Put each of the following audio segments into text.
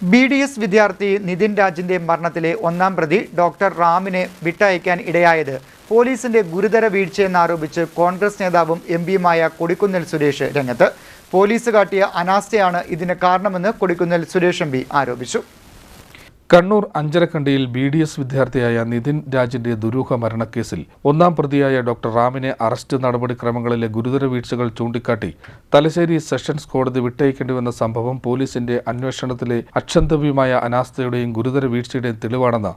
BDS വിദ്യാർത്ഥി നിതിൻ രാജിന്റെ മരണത്തിലെ ഒന്നാം പ്രതി ഡോക്ടർ റാമിനെ വിട്ടയക്കാൻ ഇടയായത് പോലീസിന്റെ ഗുരുതര വീഴ്ചയെന്നാരോപിച്ച് കോൺഗ്രസ് നേതാവും എംപിയുമായ കൊടിക്കുന്നിൽ സുരേഷ് രംഗത്ത്. പോലീസ് കാട്ടിയ അനാസ്ഥയാണ് ഇതിന് കാരണമെന്ന് കൊടിക്കുന്നിൽ സുരേഷ് എംപി ആരോപിച്ചു. കണ്ണൂർ അഞ്ചരക്കണ്ടിയിൽ BDS വിദ്യാർത്ഥിയായ നിതിൻ രാജിന്റെ ദുരൂഹ മരണക്കേസിൽ ഒന്നാം പ്രതിയായ ഡോക്ടർ റാമിനെ അറസ്റ്റ് നടപടിക്രമങ്ങളിലെ ഗുരുതര വീഴ്ചകൾ ചൂണ്ടിക്കാട്ടി തലശ്ശേരി സെഷൻസ് കോടതി വിട്ടയക്കേണ്ടിവന്ന സംഭവം പോലീസിന്റെ അന്വേഷണത്തിലെ അക്ഷന്തവ്യമായ അനാസ്ഥയുടെയും ഗുരുതര വീഴ്ചയുടെയും തെളിവാണെന്ന്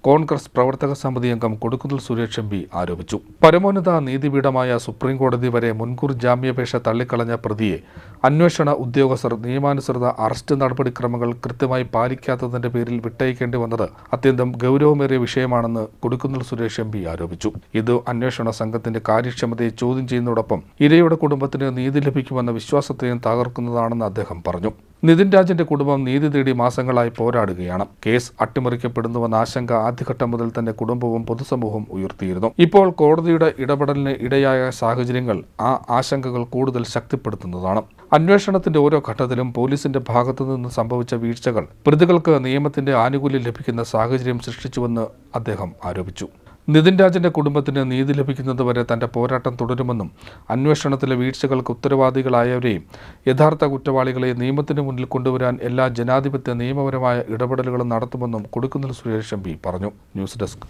കോൺഗ്രസ് പ്രവർത്തക സമിതി അംഗം കൊടിക്കുന്നിൽ സുരേഷ് എംപി ആരോപിച്ചു. പരമോന്നത നീതിപീഠമായ സുപ്രീം കോടതി വരെ മുൻകൂർ ജാമ്യാപേക്ഷ തള്ളിക്കളഞ്ഞ പ്രതിയെ അന്വേഷണ ഉദ്യോഗസ്ഥർ നിയമാനുസൃത അറസ്റ്റ് നടപടിക്രമങ്ങൾ കൃത്യമായി പാലിക്കാത്തതിന്റെ പേരിൽ വിട്ടയക്കേണ്ടി വന്നത് അത്യന്തം ഗൗരവമേറിയ വിഷയമാണെന്ന് കൊടിക്കുന്നിൽ സുരേഷ് എംപി ആരോപിച്ചു. ഇത് അന്വേഷണ സംഘത്തിന്റെ കാര്യക്ഷമതയെ ചോദ്യം ചെയ്യുന്നതോടൊപ്പം ഇരയുടെ കുടുംബത്തിന് നീതി ലഭിക്കുമെന്ന വിശ്വാസത്തെയും തകർക്കുന്നതാണെന്ന് അദ്ദേഹം പറഞ്ഞു. നിതിൻ രാജിന്റെ കുടുംബം നീതി തേടി മാസങ്ങളായി പോരാടുകയാണ്. കേസ് അട്ടിമറിക്കപ്പെടുന്നുവെന്ന ആശങ്ക ആദ്യഘട്ടം മുതൽ തന്നെ കുടുംബവും പൊതുസമൂഹവും ഉയർത്തിയിരുന്നു. ഇപ്പോൾ കോടതിയുടെ ഇടപെടലിന് ഇടയായ സാഹചര്യങ്ങൾ ആ ആശങ്കകൾ കൂടുതൽ ശക്തിപ്പെടുത്തുന്നതാണ്. അന്വേഷണത്തിന്റെ ഓരോ ഘട്ടത്തിലും പോലീസിന്റെ ഭാഗത്തുനിന്ന് സംഭവിച്ച വീഴ്ചകൾ പ്രതികൾക്ക് നിയമത്തിന്റെ ആനുകൂല്യം ലഭിക്കുന്ന സാഹചര്യം സൃഷ്ടിച്ചുവെന്ന് അദ്ദേഹം ആരോപിച്ചു. നിതിൻ രാജിന്റെ കുടുംബത്തിന് നീതി ലഭിക്കുന്നതുവരെ തന്റെ പോരാട്ടം തുടരുമെന്നും അന്വേഷണത്തിലെ വീഴ്ചകൾക്ക് ഉത്തരവാദികളായവരെയും യഥാർത്ഥ കുറ്റവാളികളെ നിയമത്തിന് മുന്നിൽ കൊണ്ടുവരാൻ എല്ലാ ജനാധിപത്യ നിയമപരമായ ഇടപെടലുകളും നടത്തുമെന്നും കൊടിക്കുന്നിൽ സുരേഷ് എംപി പറഞ്ഞു. News desk.